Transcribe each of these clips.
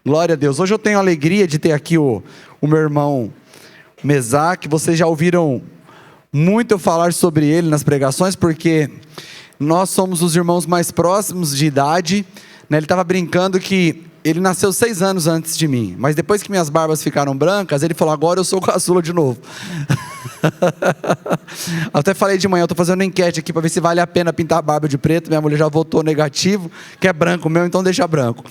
Glória a Deus. Hoje eu tenho a alegria de ter aqui o meu irmão Mesaque. Vocês já ouviram muito eu falar sobre ele nas pregações, porque nós somos os irmãos mais próximos de idade, né? Ele estava brincando que ele nasceu 6 anos antes de mim, mas depois que minhas barbas ficaram brancas, ele falou: agora eu sou caçula de novo. Até falei de manhã, eu estou fazendo uma enquete aqui para ver se vale a pena pintar a barba de preto. Minha mulher já votou negativo, que é branco meu, então deixa branco.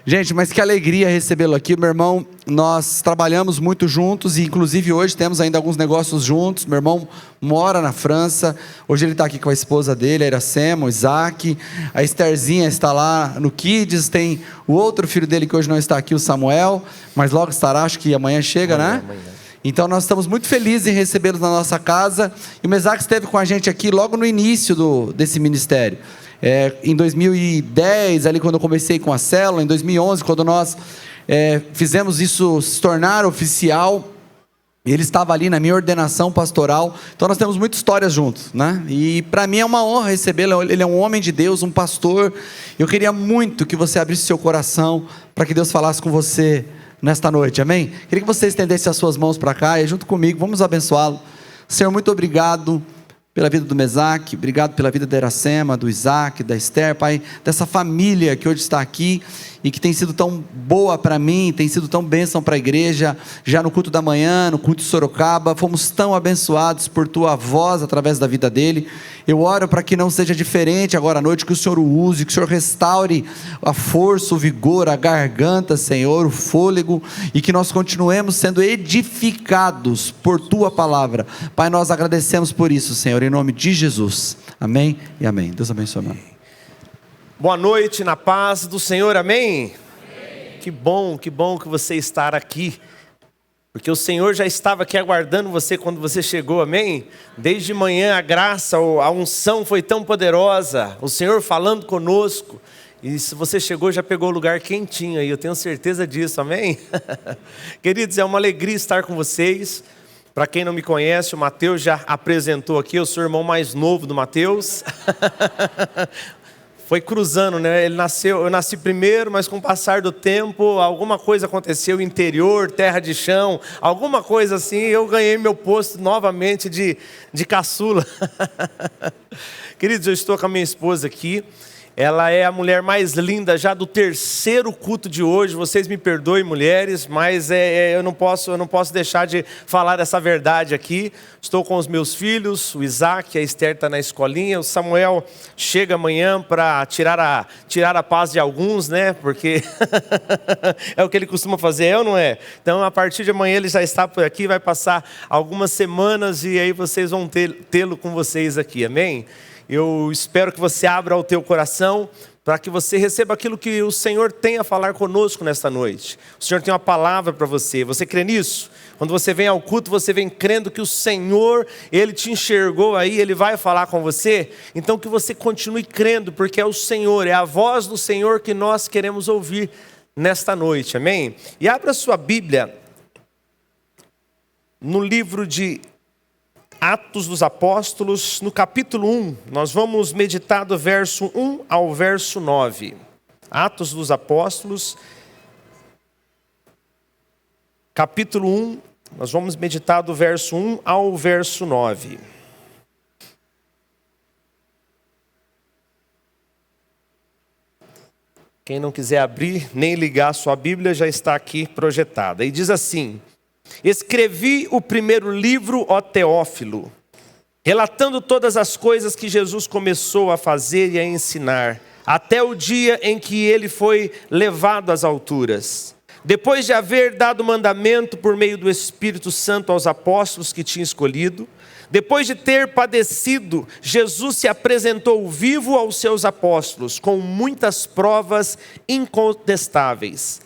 Gente, mas que alegria recebê-lo aqui, meu irmão. Nós trabalhamos muito juntos e inclusive hoje temos ainda alguns negócios juntos. Meu irmão mora na França, hoje ele está aqui com a esposa dele, a Iracema, o Isaac. A Estherzinha está lá no Kids, tem o outro filho dele que hoje não está aqui, o Samuel, mas logo estará, acho que amanhã chega, né? Amanhã. Então nós estamos muito felizes em recebê-los na nossa casa. E o Mesaque esteve com a gente aqui logo no início desse ministério. Em 2010, ali quando eu comecei com a célula, em 2011, quando nós fizemos isso se tornar oficial, ele estava ali na minha ordenação pastoral. Então nós temos muitas histórias juntos, né? E para mim é uma honra recebê-lo. Ele é um homem de Deus, um pastor. Eu queria muito que você abrisse seu coração para que Deus falasse com você nesta noite, amém? Queria que você estendesse as suas mãos para cá e junto comigo, vamos abençoá-lo. Senhor, muito obrigado pela vida do Mesaque, obrigado pela vida da Iracema, do Isaac, da Esther, Pai, dessa família que hoje está aqui e que tem sido tão boa para mim, tem sido tão bênção para a igreja, já no culto da manhã, no culto de Sorocaba, fomos tão abençoados por Tua voz através da vida dele. Eu oro para que não seja diferente agora à noite, que o Senhor o use, que o Senhor restaure a força, o vigor, a garganta, Senhor, o fôlego, e que nós continuemos sendo edificados por Tua palavra. Pai, nós agradecemos por isso, Senhor, em nome de Jesus, amém e amém. Deus abençoe, amém. Boa noite, na paz do Senhor, amém? Amém. Que bom que você está aqui, porque o Senhor já estava aqui aguardando você quando você chegou, amém? Desde manhã a graça, a unção foi tão poderosa, o Senhor falando conosco, e se você chegou já pegou o lugar quentinho aí, eu tenho certeza disso, amém? Queridos, é uma alegria estar com vocês. Para quem não me conhece, o Mateus já apresentou aqui, eu sou o irmão mais novo do Mateus. Foi cruzando, né? Eu nasci primeiro, mas com o passar do tempo, alguma coisa aconteceu, interior, terra de chão, alguma coisa assim, eu ganhei meu posto novamente de caçula. Queridos, eu estou com a minha esposa aqui. Ela é a mulher mais linda já do 3º culto de hoje. Vocês me perdoem, mulheres, mas eu não posso deixar de falar essa verdade aqui. Estou com os meus filhos, o Isaac, a Esther está na escolinha. O Samuel chega amanhã para tirar a paz de alguns, né? Porque é o que ele costuma fazer, é ou não é? Então, a partir de amanhã ele já está por aqui, vai passar algumas semanas e aí vocês vão tê-lo com vocês aqui, amém? Eu espero que você abra o teu coração para que você receba aquilo que o Senhor tem a falar conosco nesta noite. O Senhor tem uma palavra para você. Você crê nisso? Quando você vem ao culto, você vem crendo que o Senhor, Ele te enxergou aí, Ele vai falar com você. Então que você continue crendo, porque é o Senhor, é a voz do Senhor que nós queremos ouvir nesta noite, amém? E abra sua Bíblia no livro de Atos dos Apóstolos, no capítulo 1, nós vamos meditar do verso 1 ao verso 9. Atos dos Apóstolos, capítulo 1, nós vamos meditar do verso 1 ao verso 9. Quem não quiser abrir, nem ligar a sua Bíblia, já está aqui projetada. E diz assim: escrevi o primeiro livro, ó Teófilo, relatando todas as coisas que Jesus começou a fazer e a ensinar, até o dia em que ele foi levado às alturas. Depois de haver dado mandamento por meio do Espírito Santo aos apóstolos que tinha escolhido, depois de ter padecido, Jesus se apresentou vivo aos seus apóstolos, com muitas provas incontestáveis,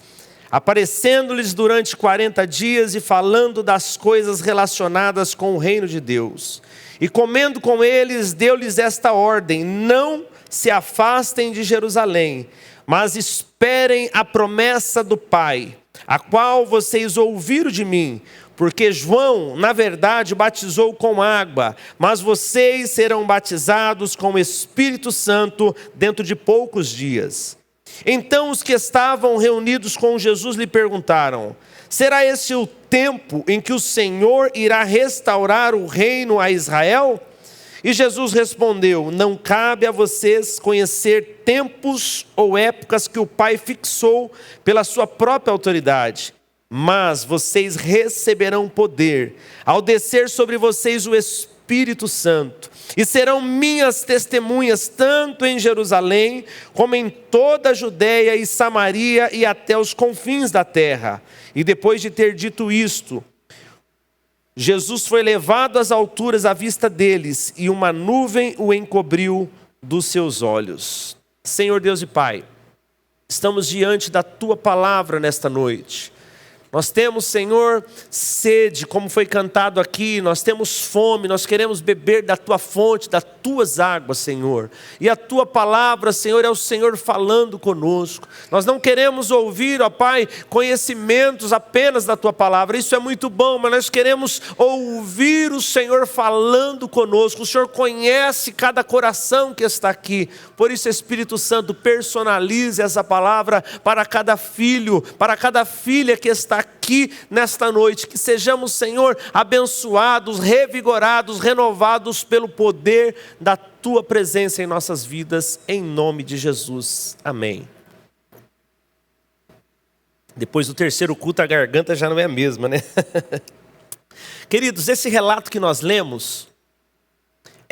aparecendo-lhes durante 40 dias e falando das coisas relacionadas com o reino de Deus. E comendo com eles, deu-lhes esta ordem: não se afastem de Jerusalém, mas esperem a promessa do Pai, a qual vocês ouviram de mim. Porque João, na verdade, batizou com água, mas vocês serão batizados com o Espírito Santo dentro de poucos dias. Então os que estavam reunidos com Jesus lhe perguntaram: será esse o tempo em que o Senhor irá restaurar o reino a Israel? E Jesus respondeu: não cabe a vocês conhecer tempos ou épocas que o Pai fixou pela sua própria autoridade, mas vocês receberão poder ao descer sobre vocês o Espírito Santo, e serão minhas testemunhas tanto em Jerusalém como em toda a Judéia e Samaria e até os confins da terra. E depois de ter dito isto, Jesus foi levado às alturas à vista deles, e uma nuvem o encobriu dos seus olhos. Senhor Deus e Pai, estamos diante da Tua palavra nesta noite. Nós temos, Senhor, sede, como foi cantado aqui, nós temos fome, nós queremos beber da Tua fonte, das Tuas águas, Senhor. E a Tua palavra, Senhor, é o Senhor falando conosco. Nós não queremos ouvir, ó Pai, conhecimentos apenas da Tua palavra, isso é muito bom, mas nós queremos ouvir o Senhor falando conosco. O Senhor conhece cada coração que está aqui, por isso, Espírito Santo, personalize essa palavra para cada filho, para cada filha que está aqui nesta noite, que sejamos, Senhor, abençoados, revigorados, renovados pelo poder da Tua presença em nossas vidas, em nome de Jesus, amém. Depois do terceiro culto a garganta já não é a mesma, né? Queridos, esse relato que nós lemos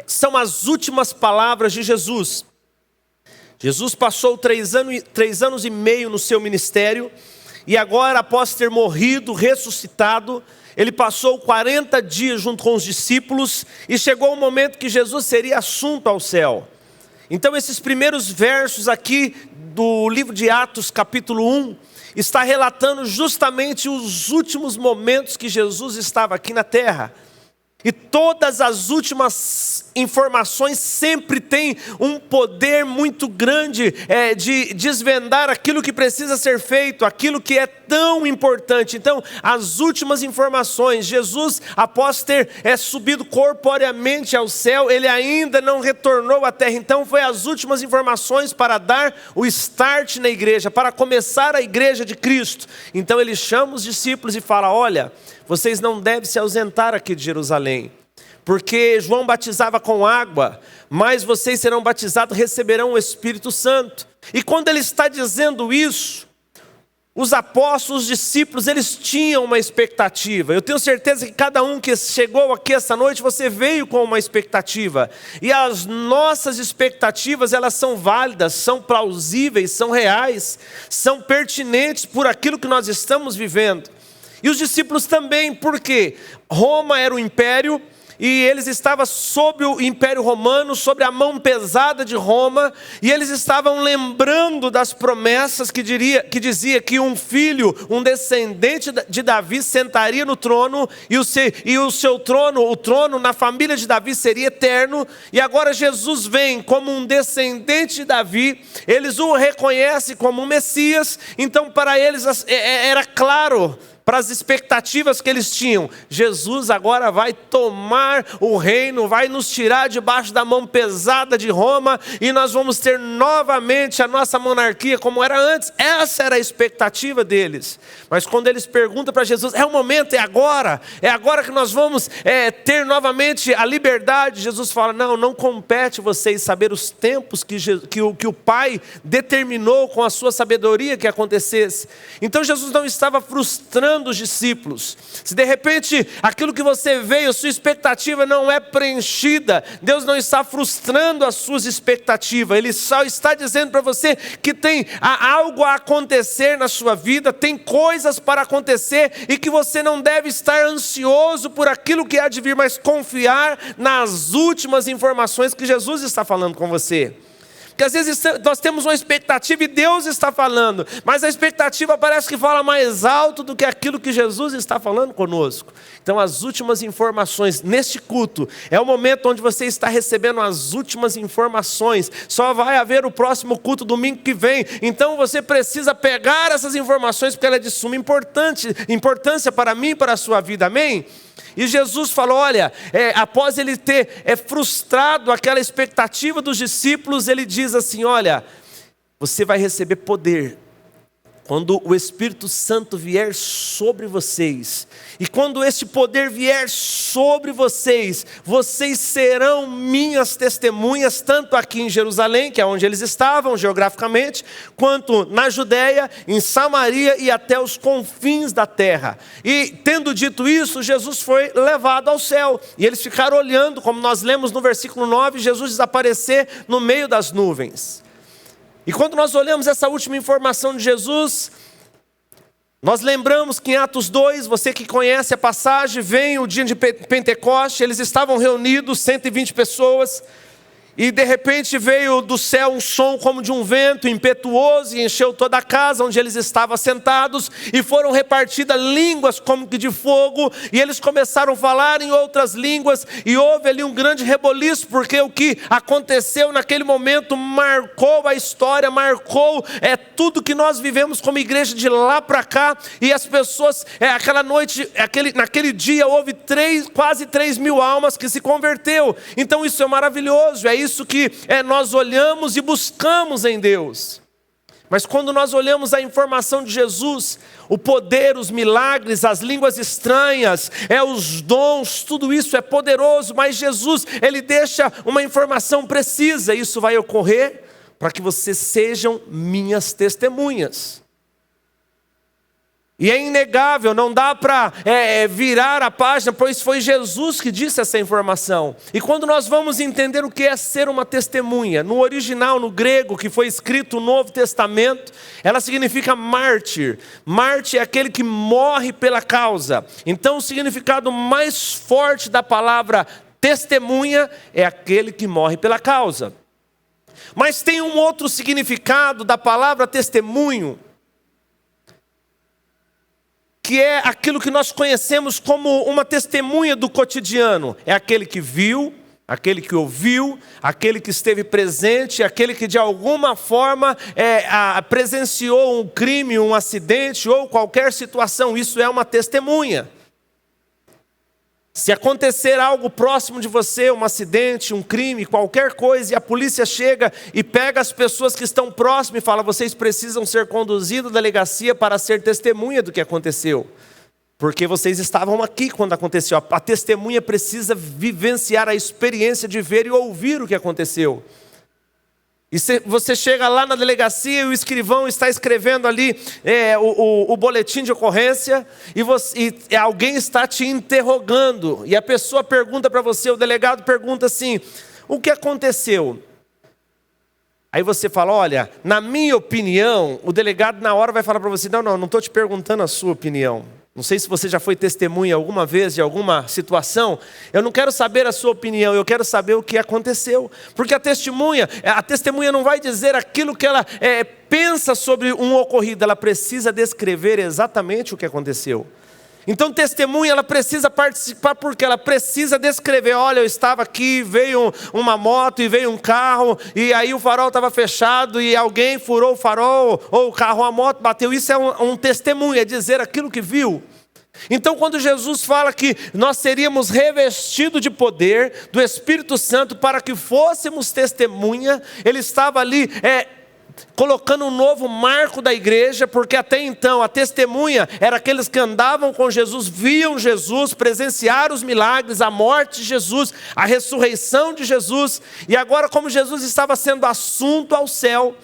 são as últimas palavras de Jesus. Jesus passou 3 anos e meio no seu ministério, e agora, após ter morrido, ressuscitado, ele passou 40 dias junto com os discípulos, e chegou o momento que Jesus seria assunto ao céu. Então esses primeiros versos aqui do livro de Atos, capítulo 1, está relatando justamente os últimos momentos que Jesus estava aqui na terra. E todas as últimas informações sempre têm um poder muito grande de desvendar aquilo que precisa ser feito, aquilo que é tão importante. Então, as últimas informações, Jesus, após ter subido corporeamente ao céu, ele ainda não retornou à terra. Então, foi as últimas informações para dar o start na igreja, para começar a igreja de Cristo. Então, ele chama os discípulos e fala: olha, vocês não devem se ausentar aqui de Jerusalém, porque João batizava com água, mas vocês serão batizados, receberão o Espírito Santo. E quando ele está dizendo isso, os apóstolos, os discípulos, eles tinham uma expectativa. Eu tenho certeza que cada um que chegou aqui esta noite, você veio com uma expectativa. E as nossas expectativas, elas são válidas, são plausíveis, são reais, são pertinentes por aquilo que nós estamos vivendo. E os discípulos também, porque Roma era o império, e eles estavam sob o Império Romano, sobre a mão pesada de Roma, e eles estavam lembrando das promessas que dizia que um filho, um descendente de Davi sentaria no trono, e o seu trono, o trono na família de Davi seria eterno. E agora Jesus vem como um descendente de Davi, eles o reconhecem como um Messias. Então para eles era claro, para as expectativas que eles tinham, Jesus agora vai tomar o reino, vai nos tirar debaixo da mão pesada de Roma, e nós vamos ter novamente a nossa monarquia como era antes. Essa era a expectativa deles. Mas quando eles perguntam para Jesus: é o momento, é agora que nós vamos ter novamente a liberdade, Jesus fala: não compete vocês saber os tempos que o Pai determinou com a sua sabedoria que acontecesse. Então Jesus não estava frustrando os discípulos. Se de repente aquilo que você veio, a sua expectativa não é preenchida, Deus não está frustrando as suas expectativas. Ele só está dizendo para você que tem algo a acontecer na sua vida, tem coisas para acontecer, e que você não deve estar ansioso por aquilo que há de vir, mas confiar nas últimas informações que Jesus está falando com você. Porque às vezes nós temos uma expectativa e Deus está falando, mas a expectativa parece que fala mais alto do que aquilo que Jesus está falando conosco. Então as últimas informações neste culto é o momento onde você está recebendo as últimas informações. Só vai haver o próximo culto domingo que vem, então você precisa pegar essas informações, porque ela é de suma importância para mim e para a sua vida, amém? E Jesus falou: olha, após ele ter frustrado aquela expectativa dos discípulos, ele diz assim: olha, você vai receber poder quando o Espírito Santo vier sobre vocês. E quando esse poder vier sobre vocês, vocês serão minhas testemunhas, tanto aqui em Jerusalém, que é onde eles estavam geograficamente, quanto na Judéia, em Samaria e até os confins da terra. E tendo dito isso, Jesus foi levado ao céu. E eles ficaram olhando, como nós lemos no versículo 9, Jesus desaparecer no meio das nuvens. E quando nós olhamos essa última informação de Jesus, nós lembramos que em Atos 2, você que conhece a passagem, vem o dia de Pentecoste, eles estavam reunidos, 120 pessoas, e de repente veio do céu um som como de um vento impetuoso e encheu toda a casa onde eles estavam sentados, e foram repartidas línguas como que de fogo, e eles começaram a falar em outras línguas, e houve ali um grande reboliço, porque o que aconteceu naquele momento marcou a história, marcou tudo que nós vivemos como igreja de lá para cá, e as pessoas, aquela noite, naquele dia houve quase 3 mil almas que se converteu. Então isso é maravilhoso, é isso que nós olhamos e buscamos em Deus. Mas quando nós olhamos a informação de Jesus, o poder, os milagres, as línguas estranhas, os dons, tudo isso é poderoso, mas Jesus, ele deixa uma informação precisa: isso vai ocorrer para que vocês sejam minhas testemunhas. E é inegável, não dá para virar a página, pois foi Jesus que disse essa informação. E quando nós vamos entender o que é ser uma testemunha, no original, no grego, que foi escrito o Novo Testamento, ela significa mártir. Mártir é aquele que morre pela causa. Então o significado mais forte da palavra testemunha é aquele que morre pela causa. Mas tem um outro significado da palavra testemunho, que é aquilo que nós conhecemos como uma testemunha do cotidiano. É aquele que viu, aquele que ouviu, aquele que esteve presente, aquele que de alguma forma presenciou um crime, um acidente ou qualquer situação. Isso é uma testemunha. Se acontecer algo próximo de você, um acidente, um crime, qualquer coisa, e a polícia chega e pega as pessoas que estão próximas e fala: vocês precisam ser conduzidos à delegacia para ser testemunha do que aconteceu, porque vocês estavam aqui quando aconteceu. A testemunha precisa vivenciar a experiência de ver e ouvir o que aconteceu. E você chega lá na delegacia e o escrivão está escrevendo ali o boletim de ocorrência, e alguém está te interrogando, e a pessoa pergunta para você, o delegado pergunta assim: o que aconteceu? Aí você fala: olha, na minha opinião. O delegado na hora vai falar para você: não estou te perguntando a sua opinião. Não sei se você já foi testemunha alguma vez de alguma situação. Eu não quero saber a sua opinião, eu quero saber o que aconteceu. Porque a testemunha não vai dizer aquilo que ela pensa sobre um ocorrido, ela precisa descrever exatamente o que aconteceu. Então testemunha, ela precisa participar, porque ela precisa descrever: olha, eu estava aqui, veio uma moto e veio um carro, e aí o farol estava fechado e alguém furou o farol, ou o carro, a moto bateu. Isso é um testemunho, é dizer aquilo que viu. Então quando Jesus fala que nós seríamos revestidos de poder do Espírito Santo para que fôssemos testemunha, ele estava ali colocando um novo marco da igreja, porque até então a testemunha era aqueles que andavam com Jesus, viam Jesus, presenciaram os milagres, a morte de Jesus, a ressurreição de Jesus. E agora, como Jesus estava sendo assunto ao céu,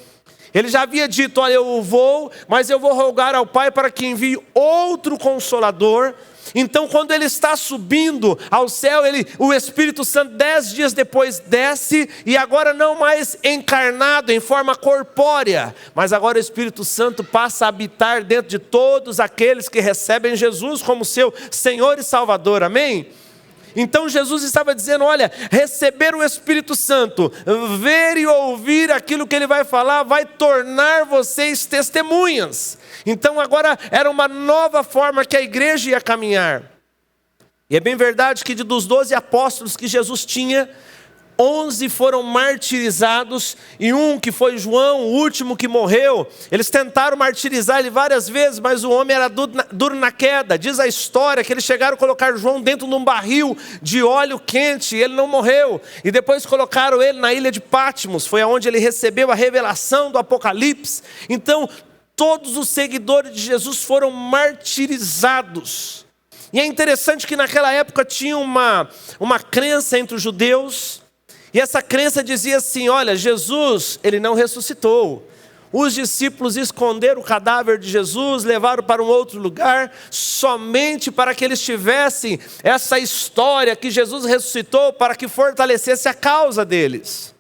ele já havia dito: olha, eu vou, mas eu vou rogar ao Pai para que envie outro Consolador. Então quando ele está subindo ao céu, o Espírito Santo 10 dias depois desce, e agora não mais encarnado em forma corpórea, mas agora o Espírito Santo passa a habitar dentro de todos aqueles que recebem Jesus como seu Senhor e Salvador, amém? Então Jesus estava dizendo: olha, receber o Espírito Santo, ver e ouvir aquilo que ele vai falar, vai tornar vocês testemunhas. Então agora era uma nova forma que a igreja ia caminhar. E é bem verdade que dos 12 apóstolos que Jesus tinha, 11 foram martirizados, e um, que foi João, o último que morreu, eles tentaram martirizar ele várias vezes, mas o homem era duro na queda. Diz a história que eles chegaram a colocar João dentro de um barril de óleo quente, e ele não morreu. E depois colocaram ele na ilha de Patmos, foi onde ele recebeu a revelação do Apocalipse. Então, todos os seguidores de Jesus foram martirizados. E é interessante que naquela época tinha uma crença entre os judeus, e essa crença dizia assim: olha, Jesus, ele não ressuscitou. Os discípulos esconderam o cadáver de Jesus, levaram para um outro lugar, somente para que eles tivessem essa história que Jesus ressuscitou, para que fortalecesse a causa deles.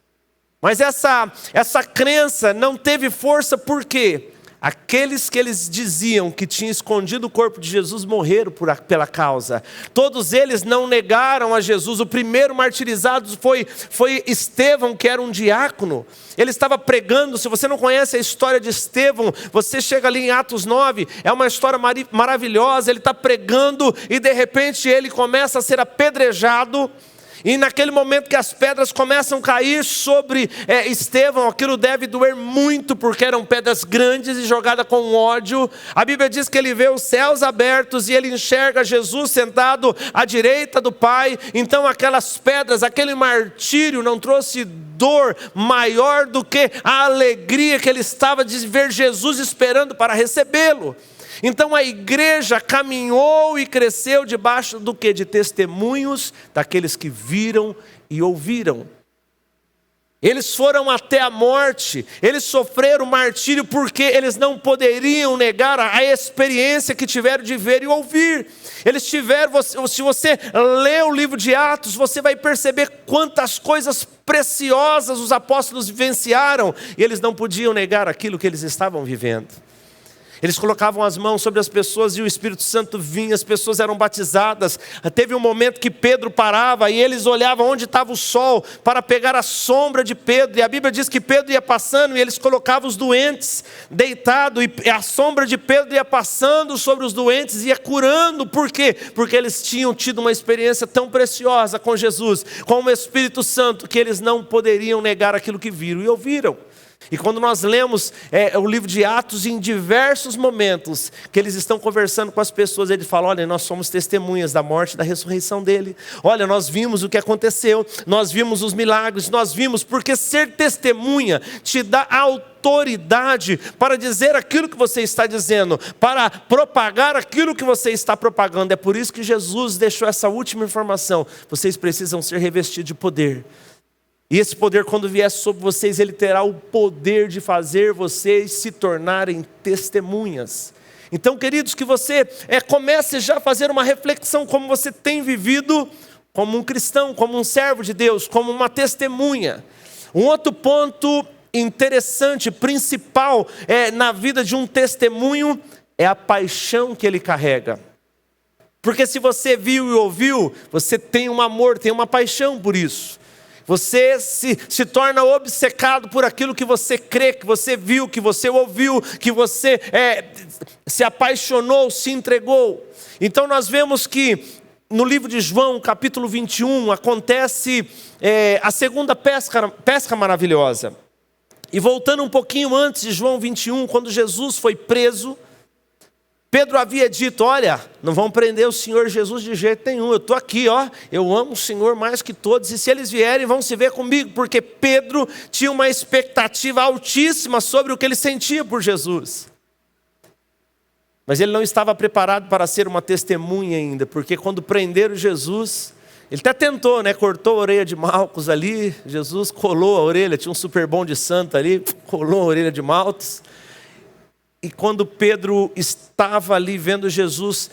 Mas essa crença não teve força, por quê? Aqueles que eles diziam que tinham escondido o corpo de Jesus morreram pela causa. Todos eles não negaram a Jesus. O primeiro martirizado foi Estevão, que era um diácono. Ele estava pregando. Se você não conhece a história de Estevão, você chega ali em Atos 9, é uma história maravilhosa. Ele está pregando e de repente ele começa a ser apedrejado. E naquele momento que as pedras começam a cair sobre Estevão, aquilo deve doer muito, porque eram pedras grandes e jogadas com ódio. A Bíblia diz que ele vê os céus abertos e ele enxerga Jesus sentado à direita do Pai. Então aquelas pedras, aquele martírio não trouxe dor maior do que a alegria que ele estava de ver Jesus esperando para recebê-lo. Então a igreja caminhou e cresceu debaixo do quê? De testemunhos daqueles que viram e ouviram. Eles foram até a morte, eles sofreram martírio porque eles não poderiam negar a experiência que tiveram de ver e ouvir. Eles tiveram, se você ler o livro de Atos, você vai perceber quantas coisas preciosas os apóstolos vivenciaram, e eles não podiam negar aquilo que eles estavam vivendo. Eles colocavam as mãos sobre as pessoas e o Espírito Santo vinha, as pessoas eram batizadas. Teve um momento que Pedro parava e eles olhavam onde estava o sol para pegar a sombra de Pedro. E a Bíblia diz que Pedro ia passando e eles colocavam os doentes deitados, e a sombra de Pedro ia passando sobre os doentes e ia curando. Por quê? Porque eles tinham tido uma experiência tão preciosa com Jesus, com o Espírito Santo, que eles não poderiam negar aquilo que viram e ouviram. E quando nós lemos o livro de Atos, em diversos momentos que eles estão conversando com as pessoas, ele fala: olha, nós somos testemunhas da morte e da ressurreição dele. Olha, nós vimos o que aconteceu, nós vimos os milagres, nós vimos, porque ser testemunha te dá autoridade para dizer aquilo que você está dizendo, para propagar aquilo que você está propagando. É por isso que Jesus deixou essa última informação: vocês precisam ser revestidos de poder. E esse poder, quando vier sobre vocês, ele terá o poder de fazer vocês se tornarem testemunhas. Então, queridos, que você comece já a fazer uma reflexão, como você tem vivido como um cristão, como um servo de Deus, como uma testemunha. Um outro ponto interessante, principal, na vida de um testemunho, é a paixão que ele carrega. Porque se você viu e ouviu, você tem um amor, tem uma paixão por isso. Você se torna obcecado por aquilo que você crê, que você viu, que você ouviu, que você se apaixonou, se entregou. Então nós vemos que no livro de João, capítulo 21, acontece a segunda pesca maravilhosa. E voltando um pouquinho antes de João 21, quando Jesus foi preso, Pedro havia dito: olha, não vão prender o Senhor Jesus de jeito nenhum, eu estou aqui, eu amo o Senhor mais que todos, e se eles vierem vão se ver comigo, porque Pedro tinha uma expectativa altíssima sobre o que ele sentia por Jesus. Mas ele não estava preparado para ser uma testemunha ainda, porque quando prenderam Jesus, ele até tentou, cortou a orelha de Malcos ali, Jesus colou a orelha, tinha um super bom de santo ali, colou a orelha de Malcos. E quando Pedro estava ali vendo Jesus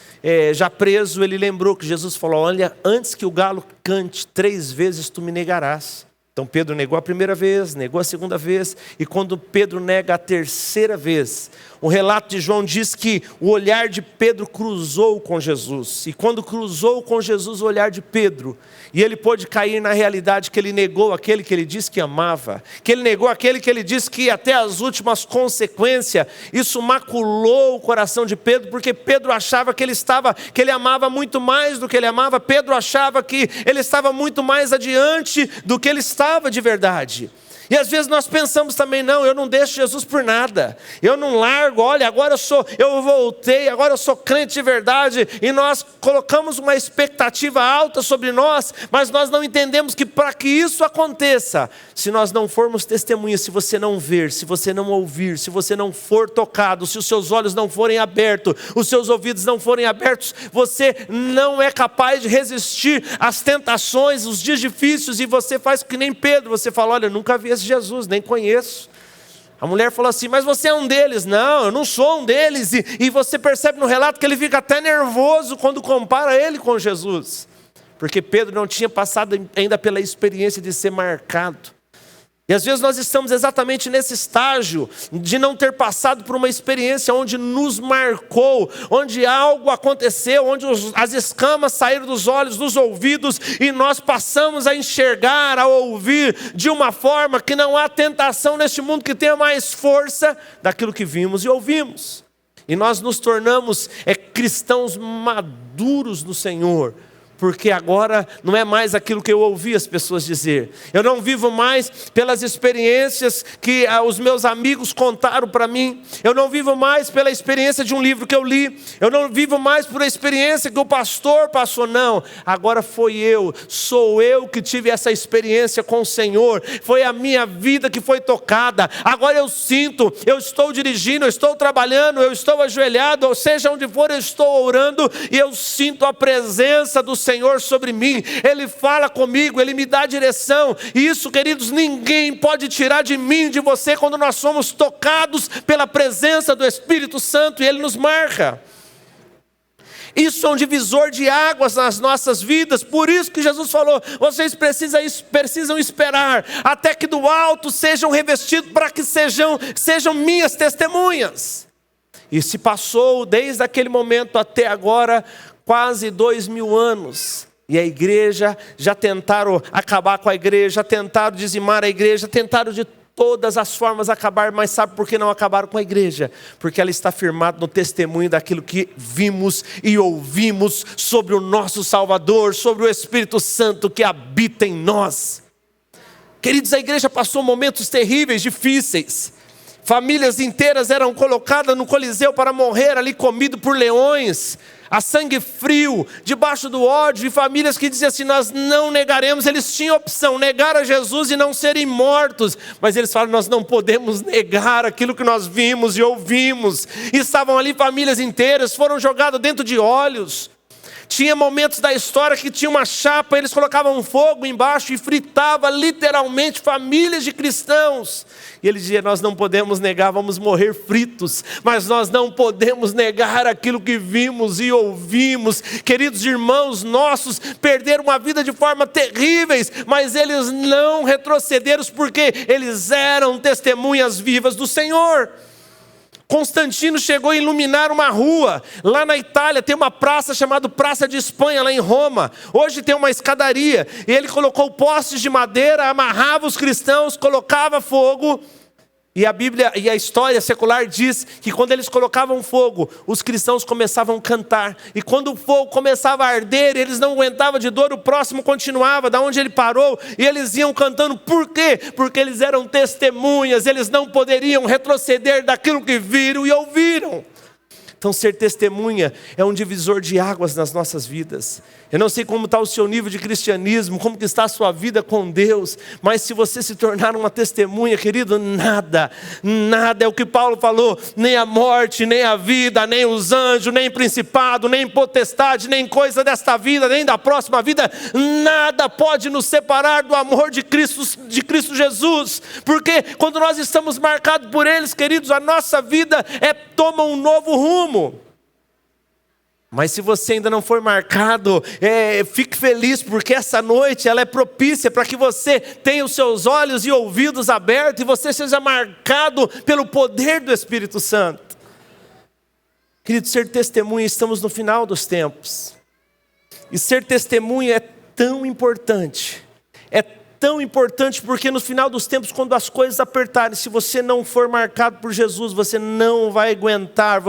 já preso, ele lembrou que Jesus falou: olha, antes que o galo cante 3 vezes tu me negarás. Então Pedro negou a primeira vez, negou a segunda vez, e quando Pedro nega a terceira vez, o relato de João diz que o olhar de Pedro cruzou com Jesus. E quando cruzou com Jesus o olhar de Pedro, e ele pôde cair na realidade que ele negou aquele que ele disse que amava, que ele negou aquele que ele disse que ia até as últimas consequências, isso maculou o coração de Pedro, porque Pedro achava que ele amava muito mais do que ele amava. Pedro achava que ele estava muito mais adiante do que ele estava de verdade. E às vezes nós pensamos também, não, eu não deixo Jesus por nada, eu não largo, olha, agora eu voltei, agora eu sou crente de verdade, e nós colocamos uma expectativa alta sobre nós, mas nós não entendemos que para que isso aconteça, se nós não formos testemunhas, se você não ver, se você não ouvir, se você não for tocado, se os seus olhos não forem abertos, os seus ouvidos não forem abertos, você não é capaz de resistir às tentações, os dias difíceis, e você faz que nem Pedro, você fala, olha, eu nunca vi esse Jesus, nem conheço. A mulher falou assim, mas você é um deles. Não, eu não sou um deles. E você percebe no relato que ele fica até nervoso quando compara ele com Jesus, porque Pedro não tinha passado ainda pela experiência de ser marcado. E às vezes nós estamos exatamente nesse estágio de não ter passado por uma experiência onde nos marcou, onde algo aconteceu, onde as escamas saíram dos olhos, dos ouvidos, e nós passamos a enxergar, a ouvir de uma forma que não há tentação neste mundo que tenha mais força daquilo que vimos e ouvimos. E nós nos tornamos cristãos maduros no Senhor, porque agora não é mais aquilo que eu ouvi as pessoas dizer. Eu não vivo mais pelas experiências que os meus amigos contaram para mim. Eu não vivo mais pela experiência de um livro que eu li. Eu não vivo mais por a experiência que o pastor passou, não. Agora sou eu que tive essa experiência com o Senhor. Foi a minha vida que foi tocada. Agora eu sinto, eu estou dirigindo, eu estou trabalhando, eu estou ajoelhado, ou seja, onde for eu estou orando, e eu sinto a presença do Senhor sobre mim. Ele fala comigo, Ele me dá direção, e isso, queridos, ninguém pode tirar de mim, de você, quando nós somos tocados pela presença do Espírito Santo, e Ele nos marca. Isso é um divisor de águas nas nossas vidas. Por isso que Jesus falou, vocês precisam esperar até que do alto sejam revestidos, para que sejam minhas testemunhas. E se passou desde aquele momento até agora quase 2000 anos, e a igreja, já tentaram acabar com a igreja, já tentaram dizimar a igreja, tentaram de todas as formas acabar, mas sabe por que não acabaram com a igreja? Porque ela está firmada no testemunho daquilo que vimos e ouvimos sobre o nosso Salvador, sobre o Espírito Santo que habita em nós. Queridos, a igreja passou momentos terríveis, difíceis. Famílias inteiras eram colocadas no Coliseu para morrer ali, comido por leões, a sangue frio, debaixo do ódio, e famílias que diziam assim, nós não negaremos. Eles tinham opção, negar a Jesus e não serem mortos, mas eles falaram, nós não podemos negar aquilo que nós vimos e ouvimos. E estavam ali famílias inteiras, foram jogadas dentro de óleos. Tinha momentos da história que tinha uma chapa, eles colocavam fogo embaixo e fritava literalmente famílias de cristãos. E ele dizia, nós não podemos negar, vamos morrer fritos, mas nós não podemos negar aquilo que vimos e ouvimos. Queridos irmãos nossos perderam a vida de forma terríveis, mas eles não retrocederam, porque eles eram testemunhas vivas do Senhor. Constantino chegou a iluminar uma rua. Lá na Itália tem uma praça chamada Praça de Espanha, lá em Roma. Hoje tem uma escadaria. E ele colocou postes de madeira, amarrava os cristãos, colocava fogo. E a Bíblia e a história secular diz que quando eles colocavam fogo, os cristãos começavam a cantar. E quando o fogo começava a arder, eles não aguentavam de dor, o próximo continuava, da onde ele parou, e eles iam cantando. Por quê? Porque eles eram testemunhas, eles não poderiam retroceder daquilo que viram e ouviram. Então ser testemunha é um divisor de águas nas nossas vidas. Eu não sei como está o seu nível de cristianismo, como que está a sua vida com Deus, mas se você se tornar uma testemunha, querido, nada é o que Paulo falou, nem a morte, nem a vida, nem os anjos, nem principado, nem potestade, nem coisa desta vida, nem da próxima vida, nada pode nos separar do amor de Cristo Jesus, porque quando nós estamos marcados por eles, queridos, a nossa vida toma um novo rumo. Mas se você ainda não foi marcado, fique feliz, porque essa noite ela é propícia para que você tenha os seus olhos e ouvidos abertos e você seja marcado pelo poder do Espírito Santo. Querido, ser testemunha, estamos no final dos tempos. E ser testemunha é tão importante. É tão importante porque no final dos tempos, quando as coisas apertarem, se você não for marcado por Jesus, você não vai aguentar,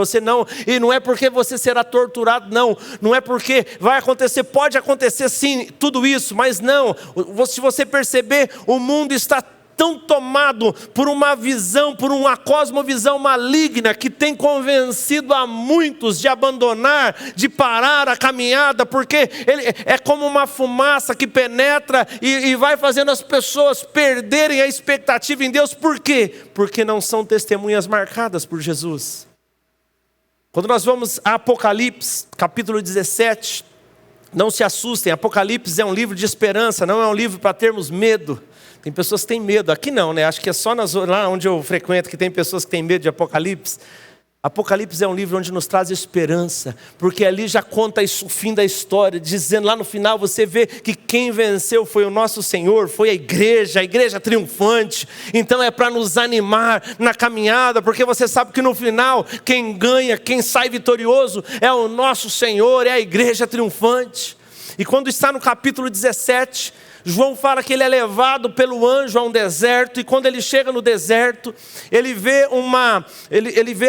e não é porque você será torturado, não é porque vai acontecer, pode acontecer sim, tudo isso, mas não, se você perceber, o mundo está tão tomado por uma visão, por uma cosmovisão maligna que tem convencido a muitos de abandonar, de parar a caminhada, porque ele é como uma fumaça que penetra e vai fazendo as pessoas perderem a expectativa em Deus. Por quê? Porque não são testemunhas marcadas por Jesus. Quando nós vamos a Apocalipse, capítulo 17, não se assustem, Apocalipse é um livro de esperança, não é um livro para termos medo. Tem pessoas que têm medo, aqui não, né? Acho que é só lá onde eu frequento que tem pessoas que têm medo de Apocalipse. Apocalipse é um livro onde nos traz esperança, porque ali já conta o fim da história, dizendo lá no final você vê que quem venceu foi o nosso Senhor, foi a igreja triunfante. Então é para nos animar na caminhada, porque você sabe que no final quem ganha, quem sai vitorioso é o nosso Senhor, é a igreja triunfante. E quando está no capítulo 17, João fala que ele é levado pelo anjo a um deserto, e quando ele chega no deserto, ele vê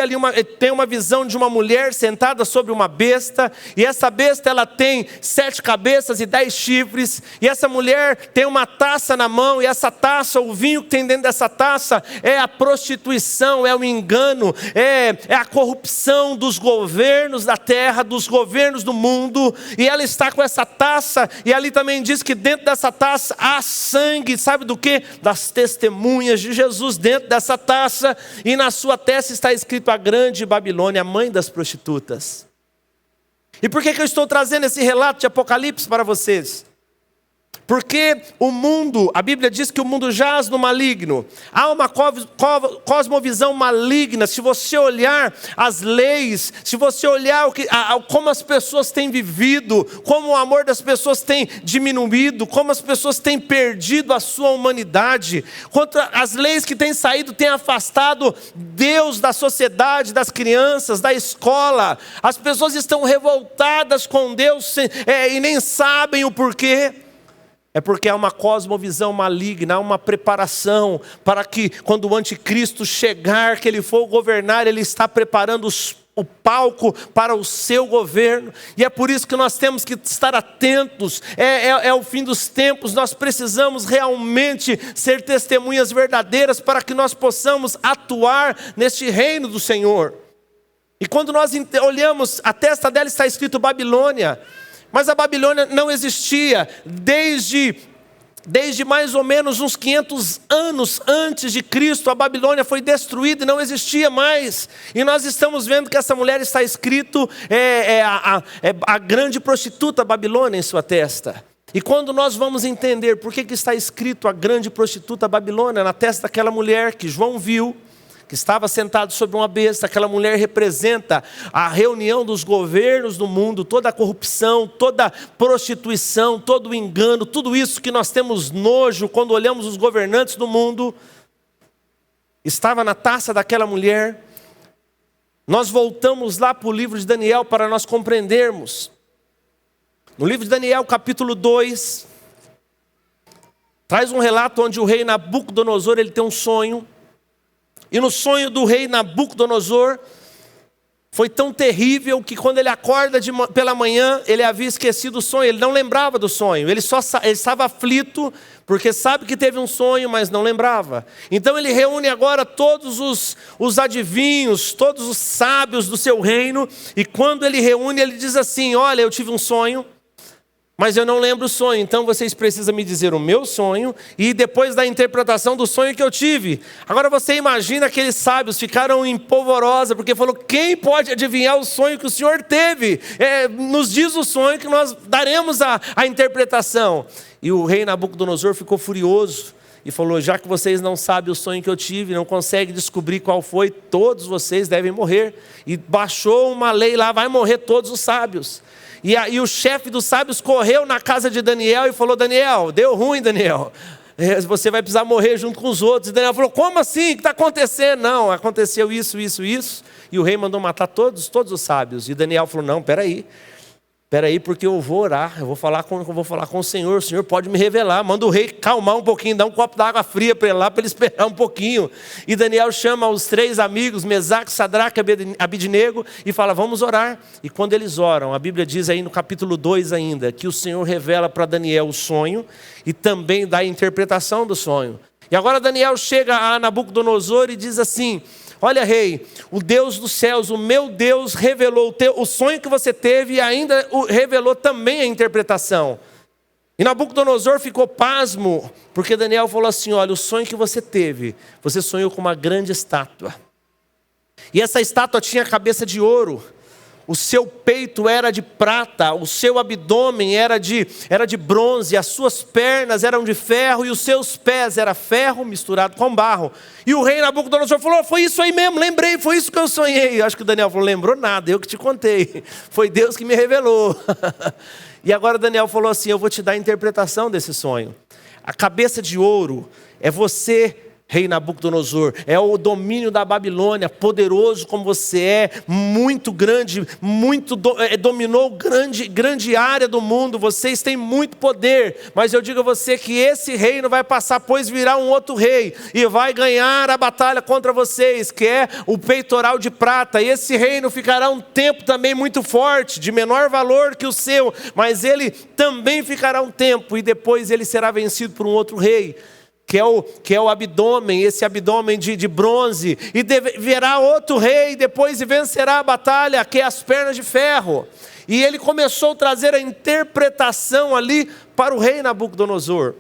ali tem uma visão de uma mulher sentada sobre uma besta, e essa besta ela tem 7 cabeças e 10 chifres, e essa mulher tem uma taça na mão, e essa taça, o vinho que tem dentro dessa taça, é a prostituição, é o engano, é a corrupção dos governos da terra, dos governos do mundo, e ela está com essa taça, e ali também diz que dentro dessa taça há sangue, sabe do que? Das testemunhas de Jesus dentro dessa taça, e na sua testa está escrito a grande Babilônia, a mãe das prostitutas. E por que eu estou trazendo esse relato de Apocalipse para vocês? Porque o mundo, a Bíblia diz que o mundo jaz no maligno. Há uma cosmovisão maligna. Se você olhar as leis, se você olhar como as pessoas têm vivido, como o amor das pessoas tem diminuído, como as pessoas têm perdido a sua humanidade, quanto as leis que têm saído têm afastado Deus da sociedade, das crianças, da escola. As pessoas estão revoltadas com Deus e nem sabem o porquê. É porque há uma cosmovisão maligna, há uma preparação para que quando o anticristo chegar, que ele for governar, ele está preparando o palco para o seu governo. E é por isso que nós temos que estar atentos. É o fim dos tempos, nós precisamos realmente ser testemunhas verdadeiras para que nós possamos atuar neste reino do Senhor. E quando nós olhamos, a testa dela está escrito Babilônia. Mas a Babilônia não existia desde mais ou menos uns 500 anos antes de Cristo. A Babilônia foi destruída e não existia mais. E nós estamos vendo que essa mulher está escrito a grande prostituta Babilônia em sua testa. E quando nós vamos entender por que está escrito a grande prostituta Babilônia na testa daquela mulher que João viu, que estava sentado sobre uma besta, aquela mulher representa a reunião dos governos do mundo, toda a corrupção, toda a prostituição, todo o engano, tudo isso que nós temos nojo quando olhamos os governantes do mundo, estava na taça daquela mulher. Nós voltamos lá para o livro de Daniel para nós compreendermos. No livro de Daniel, capítulo 2, traz um relato onde o rei Nabucodonosor ele tem um sonho. E no sonho do rei Nabucodonosor, foi tão terrível que quando ele acorda pela manhã, ele havia esquecido o sonho, ele não lembrava do sonho, ele estava aflito, porque sabe que teve um sonho, mas não lembrava. Então ele reúne agora todos os adivinhos, todos os sábios do seu reino, e quando ele reúne, ele diz assim: olha, eu tive um sonho, mas eu não lembro o sonho, então vocês precisam me dizer o meu sonho e depois da interpretação do sonho que eu tive. Agora você imagina aqueles sábios ficaram em polvorosa, porque falou: quem pode adivinhar o sonho que o Senhor teve? Nos diz o sonho que nós daremos a interpretação. E o rei Nabucodonosor ficou furioso. e falou: já que vocês não sabem o sonho que eu tive, não conseguem descobrir qual foi, todos vocês devem morrer. E baixou uma lei lá: vai morrer todos os sábios. E o chefe dos sábios correu na casa de Daniel e falou: Daniel, deu ruim, Daniel. Você vai precisar morrer junto com os outros. E Daniel falou: como assim? O que está acontecendo? Não, aconteceu isso. E o rei mandou matar todos os sábios. E Daniel falou: não, peraí, porque eu vou orar, eu vou falar com o Senhor pode me revelar. Manda o rei calmar um pouquinho, dá um copo d'água fria para ele lá, para ele esperar um pouquinho. E Daniel chama os 3 amigos, Mesaque, Sadraque e Abidnego, e fala: vamos orar. E quando eles oram, a Bíblia diz aí no capítulo 2 ainda, que o Senhor revela para Daniel o sonho, e também dá a interpretação do sonho. E agora Daniel chega a Nabucodonosor e diz assim: olha, rei, o Deus dos céus, o meu Deus revelou o sonho que você teve e ainda revelou também a interpretação. E Nabucodonosor ficou pasmo, porque Daniel falou assim: olha, o sonho que você teve, você sonhou com uma grande estátua. E essa estátua tinha cabeça de ouro. O seu peito era de prata, o seu abdômen era de bronze, as suas pernas eram de ferro e os seus pés era ferro misturado com barro. E o rei Nabucodonosor falou: foi isso aí mesmo, lembrei, foi isso que eu sonhei. Acho que o Daniel falou: lembrou nada, eu que te contei, foi Deus que me revelou. E agora Daniel falou assim: eu vou te dar a interpretação desse sonho. A cabeça de ouro é você, rei Nabucodonosor, é o domínio da Babilônia, poderoso como você é, muito grande, dominou grande área do mundo, vocês têm muito poder, mas eu digo a você que esse reino vai passar, pois virá um outro rei, e vai ganhar a batalha contra vocês, que é o peitoral de prata, e esse reino ficará um tempo também muito forte, de menor valor que o seu, mas ele também ficará um tempo, e depois ele será vencido por um outro rei, que é o abdômen, esse abdômen de bronze, e virá outro rei depois e vencerá a batalha, que é as pernas de ferro. E ele começou a trazer a interpretação ali para o rei Nabucodonosor.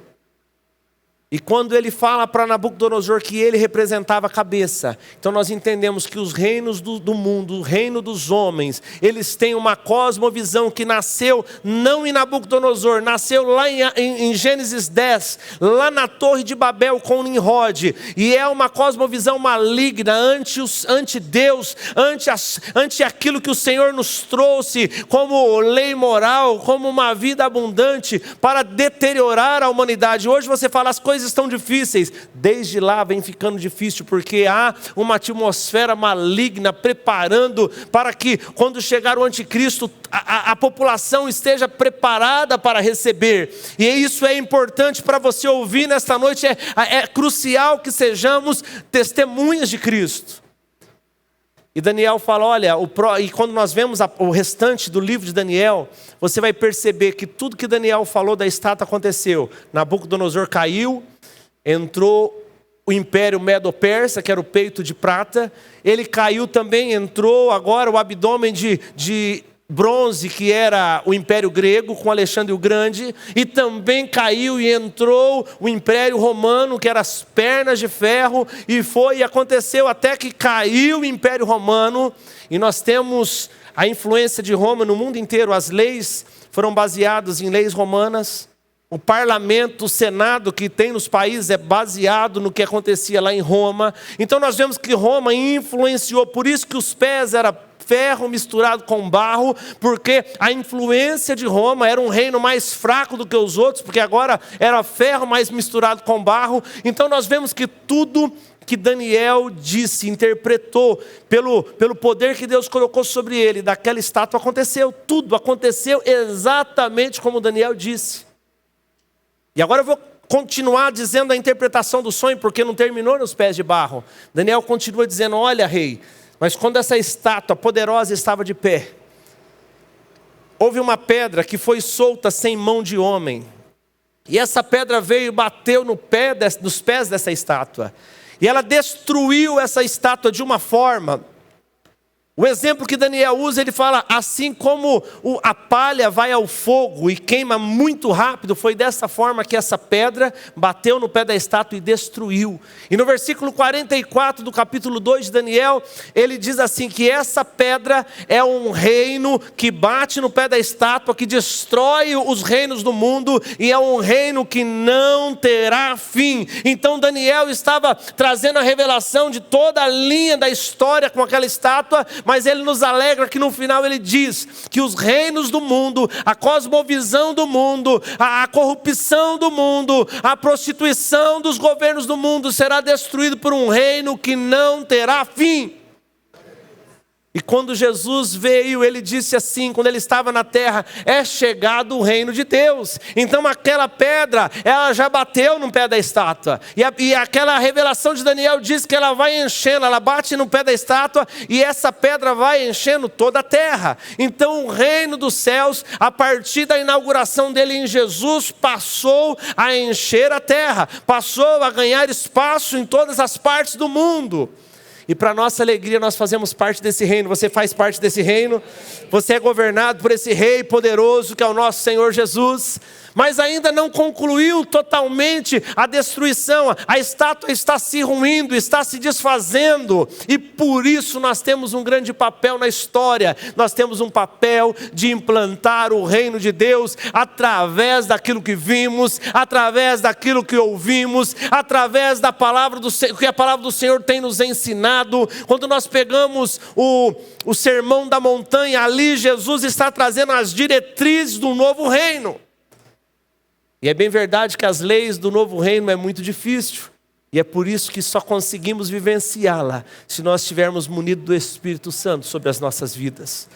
E quando ele fala para Nabucodonosor que ele representava a cabeça, então nós entendemos que os reinos do mundo, o reino dos homens, eles têm uma cosmovisão que nasceu não em Nabucodonosor, nasceu lá em Gênesis 10, lá na Torre de Babel com Nimrod, e é uma cosmovisão maligna, ante Deus, ante aquilo que o Senhor nos trouxe como lei moral, como uma vida abundante para deteriorar a humanidade. Hoje você fala: as coisas estão difíceis, desde lá vem ficando difícil, porque há uma atmosfera maligna preparando para que quando chegar o anticristo, a população esteja preparada para receber, e isso é importante para você ouvir nesta noite, é crucial que sejamos testemunhas de Cristo. E Daniel fala: olha, e quando nós vemos o restante do livro de Daniel, você vai perceber que tudo que Daniel falou da estátua aconteceu. Nabucodonosor caiu, entrou o império Medo-Persa, que era o peito de prata, ele caiu também, entrou agora o abdômen de bronze, que era o Império Grego, com Alexandre o Grande, e também caiu e entrou o Império Romano, que eram as pernas de ferro, e aconteceu até que caiu o Império Romano, e nós temos a influência de Roma no mundo inteiro. As leis foram baseadas em leis romanas, o parlamento, o senado que tem nos países é baseado no que acontecia lá em Roma. Então nós vemos que Roma influenciou, por isso que os pés eram ferro misturado com barro, porque a influência de Roma era um reino mais fraco do que os outros, porque agora era ferro mais misturado com barro. Então nós vemos que tudo que Daniel disse, interpretou, pelo poder que Deus colocou sobre ele, daquela estátua aconteceu, tudo aconteceu exatamente como Daniel disse. E agora eu vou continuar dizendo a interpretação do sonho, porque não terminou nos pés de barro. Daniel continua dizendo: olha, rei, mas quando essa estátua poderosa estava de pé, houve uma pedra que foi solta sem mão de homem. E essa pedra veio e bateu nos pés dessa estátua. E ela destruiu essa estátua de uma forma O exemplo que Daniel usa, ele fala, assim como a palha vai ao fogo e queima muito rápido, foi dessa forma que essa pedra bateu no pé da estátua e destruiu. E no versículo 44 do capítulo 2 de Daniel, ele diz assim, que essa pedra é um reino que bate no pé da estátua, que destrói os reinos do mundo, e é um reino que não terá fim. Então Daniel estava trazendo a revelação de toda a linha da história com aquela estátua, mas ele nos alegra que no final ele diz que os reinos do mundo, a cosmovisão do mundo, a corrupção do mundo, a prostituição dos governos do mundo será destruído por um reino que não terá fim. E quando Jesus veio, ele disse assim, quando ele estava na terra, é chegado o reino de Deus. Então aquela pedra, ela já bateu no pé da estátua. E aquela revelação de Daniel diz que ela vai enchendo, ela bate no pé da estátua e essa pedra vai enchendo toda a terra. Então o reino dos céus, a partir da inauguração dele em Jesus, passou a encher a terra. Passou a ganhar espaço em todas as partes do mundo. E para nossa alegria nós fazemos parte desse reino. Você faz parte desse reino. Você é governado por esse rei poderoso que é o nosso Senhor Jesus. Mas ainda não concluiu totalmente a destruição. A estátua está se ruindo, está se desfazendo. E por isso nós temos um grande papel na história. Nós temos um papel de implantar o reino de Deus através daquilo que vimos, através daquilo que ouvimos, através da palavra do Senhor, que a palavra do Senhor tem nos ensinado. Quando nós pegamos o sermão da montanha, ali Jesus está trazendo as diretrizes do novo reino. E é bem verdade que as leis do novo reino é muito difícil. E é por isso que só conseguimos vivenciá-la se nós estivermos munidos do Espírito Santo sobre as nossas vidas.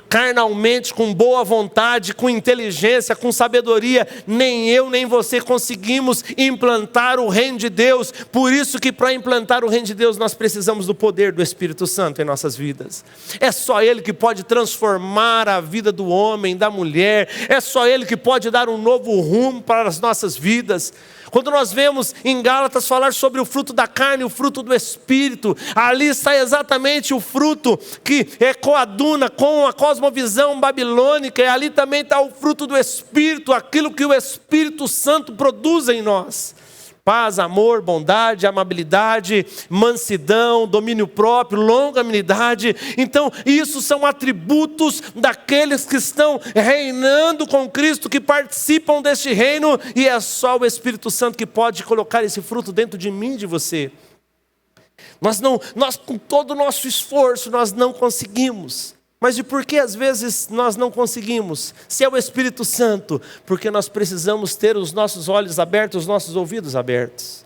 Carnalmente, com boa vontade, com inteligência, com sabedoria, nem eu nem você conseguimos implantar o reino de Deus. Por isso que para implantar o reino de Deus nós precisamos do poder do Espírito Santo em nossas vidas. É só Ele que pode transformar a vida do homem, da mulher. É só Ele que pode dar um novo rumo para as nossas vidas. Quando nós vemos em Gálatas falar sobre o fruto da carne, o fruto do Espírito, ali está exatamente o fruto que coaduna com a cosmovisão babilônica, e ali também está o fruto do Espírito, aquilo que o Espírito Santo produz em nós. Paz, amor, bondade, amabilidade, mansidão, domínio próprio, longanimidade. Então, isso são atributos daqueles que estão reinando com Cristo, que participam deste reino, e é só o Espírito Santo que pode colocar esse fruto dentro de mim e de você. Nós com todo o nosso esforço, nós não conseguimos. Mas de por que às vezes nós não conseguimos? Se é o Espírito Santo, porque nós precisamos ter os nossos olhos abertos, os nossos ouvidos abertos.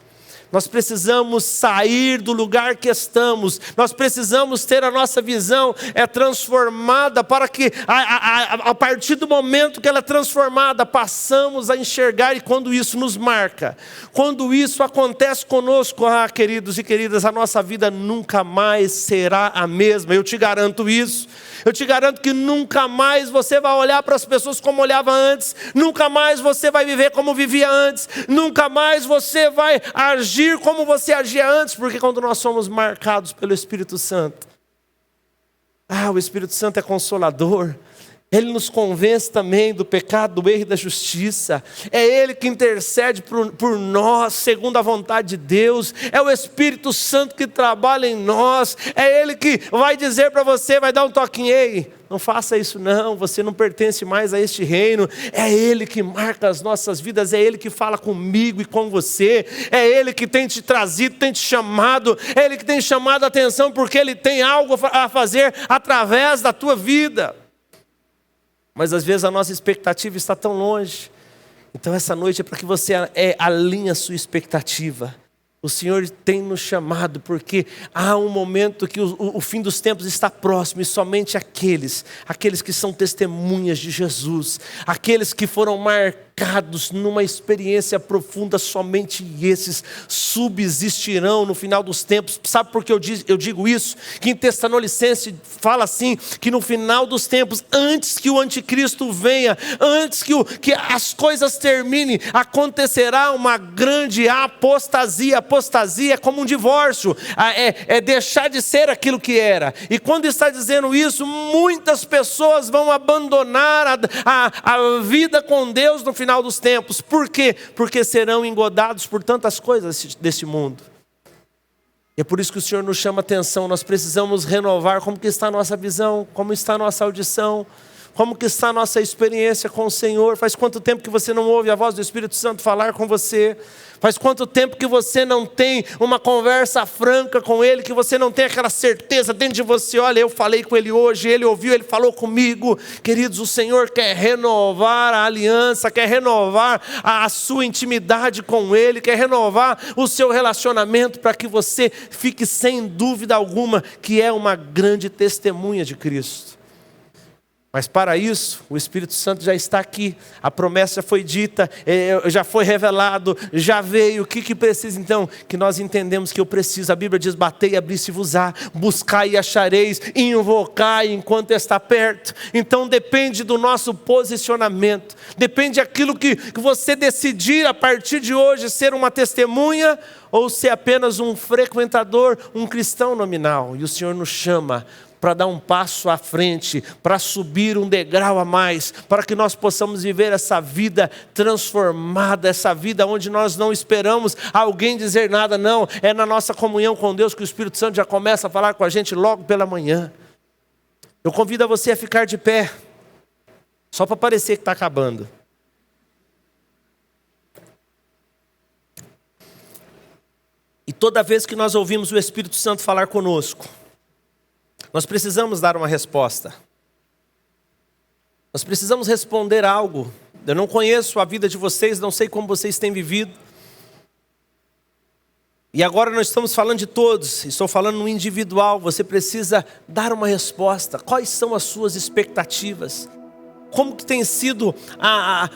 Nós precisamos sair do lugar que estamos. Nós precisamos ter a nossa visão transformada para que a partir do momento que ela é transformada, passamos a enxergar. E quando isso nos marca, quando isso acontece conosco, queridos e queridas, a nossa vida nunca mais será a mesma. Eu te garanto isso. Eu te garanto que nunca mais você vai olhar para as pessoas como olhava antes. Nunca mais você vai viver como vivia antes. Nunca mais você vai agir como você agia antes. Porque quando nós somos marcados pelo Espírito Santo, o Espírito Santo é consolador. Ele nos convence também do pecado, do erro e da justiça. É Ele que intercede por nós, segundo a vontade de Deus. É o Espírito Santo que trabalha em nós. É Ele que vai dizer para você, vai dar um toquinho, ei, não faça isso não, você não pertence mais a este reino. É Ele que marca as nossas vidas, é Ele que fala comigo e com você. É Ele que tem te trazido, tem te chamado. É Ele que tem chamado a atenção, porque Ele tem algo a fazer através da tua vida. Mas às vezes a nossa expectativa está tão longe. Então essa noite é para que você alinhe a sua expectativa. O Senhor tem nos chamado porque há um momento que o fim dos tempos está próximo. E somente aqueles que são testemunhas de Jesus, aqueles que foram marcados marcados numa experiência profunda. Somente esses subsistirão no final dos tempos. Sabe por que eu digo isso? Que em Tessalonicenses fala assim, que no final dos tempos, antes que o anticristo venha, antes que as coisas terminem, acontecerá uma grande apostasia. Apostasia é como um divórcio, é deixar de ser aquilo que era. E quando está dizendo isso, muitas pessoas vão abandonar a vida com Deus no final dos tempos. Por quê? Porque serão engodados por tantas coisas desse mundo. E é por isso que o Senhor nos chama a atenção. Nós precisamos renovar como que está a nossa visão, como está a nossa audição, como que está a nossa experiência com o Senhor. Faz quanto tempo que você não ouve a voz do Espírito Santo falar com você? Faz quanto tempo que você não tem uma conversa franca com Ele, que você não tem aquela certeza dentro de você, olha, eu falei com Ele hoje, Ele ouviu, Ele falou comigo. Queridos, o Senhor quer renovar a aliança, quer renovar a sua intimidade com Ele, quer renovar o seu relacionamento para que você fique sem dúvida alguma que é uma grande testemunha de Cristo. Mas para isso, o Espírito Santo já está aqui, a promessa já foi dita, já foi revelado, já veio. O que precisa então? Que nós entendemos que eu preciso. A Bíblia diz, batei e abri-se-vos-á, buscai e achareis, invocai enquanto está perto. Então depende do nosso posicionamento, depende daquilo que você decidir a partir de hoje ser uma testemunha ou ser apenas um frequentador, um cristão nominal. E o Senhor nos chama para dar um passo à frente, para subir um degrau a mais, para que nós possamos viver essa vida transformada, essa vida onde nós não esperamos alguém dizer nada, não, é na nossa comunhão com Deus que o Espírito Santo já começa a falar com a gente logo pela manhã. Eu convido a você a ficar de pé, só para parecer que está acabando. E toda vez que nós ouvimos o Espírito Santo falar conosco, nós precisamos dar uma resposta. Nós precisamos responder algo. Eu não conheço a vida de vocês, não sei como vocês têm vivido. E agora nós estamos falando de todos, estou falando no individual. Você precisa dar uma resposta. Quais são as suas expectativas? Como que tem sido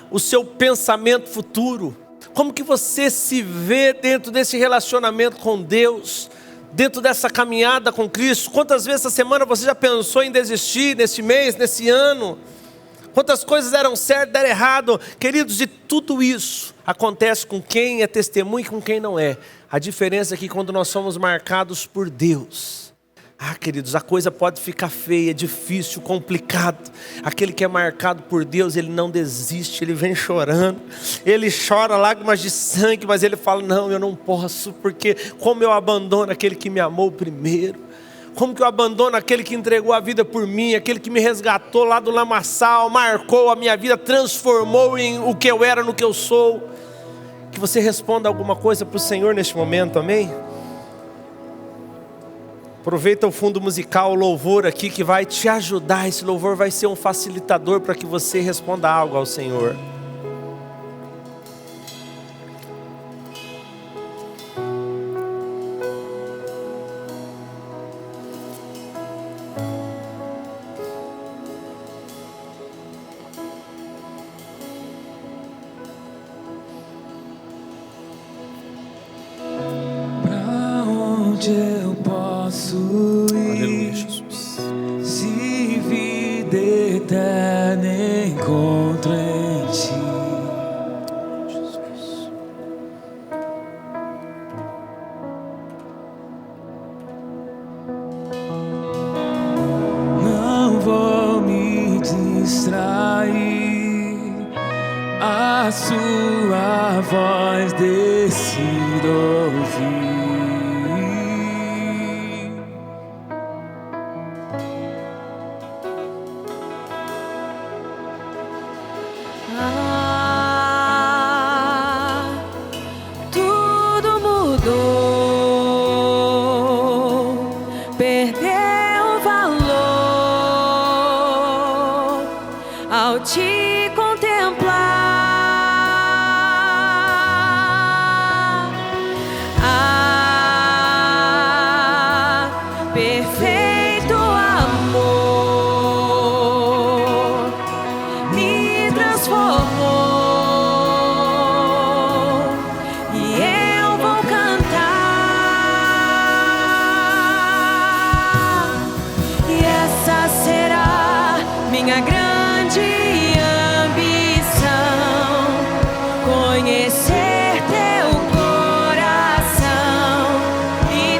o seu pensamento futuro? Como que você se vê dentro desse relacionamento com Deus? Dentro dessa caminhada com Cristo? Quantas vezes essa semana você já pensou em desistir, nesse mês, nesse ano? Quantas coisas deram certo, deram errado? Queridos, e tudo isso acontece com quem é testemunho e com quem não é. A diferença é que quando nós somos marcados por Deus, queridos, a coisa pode ficar feia, difícil, complicado. Aquele que é marcado por Deus, ele não desiste, ele vem chorando. Ele chora lágrimas de sangue, mas ele fala, não, eu não posso, porque como eu abandono aquele que me amou primeiro? Como que eu abandono aquele que entregou a vida por mim, aquele que me resgatou lá do lamaçal, marcou a minha vida, transformou em o que eu era no que eu sou? Que você responda alguma coisa para o Senhor neste momento, amém? Aproveita o fundo musical, o louvor aqui que vai te ajudar. Esse louvor vai ser um facilitador para que você responda algo ao Senhor. Pra onde eu posso ir? Aleluia, Jesus. Se vida eterna encontro em ti. Jesus. Não vou me distrair, a sua voz decido ouvir.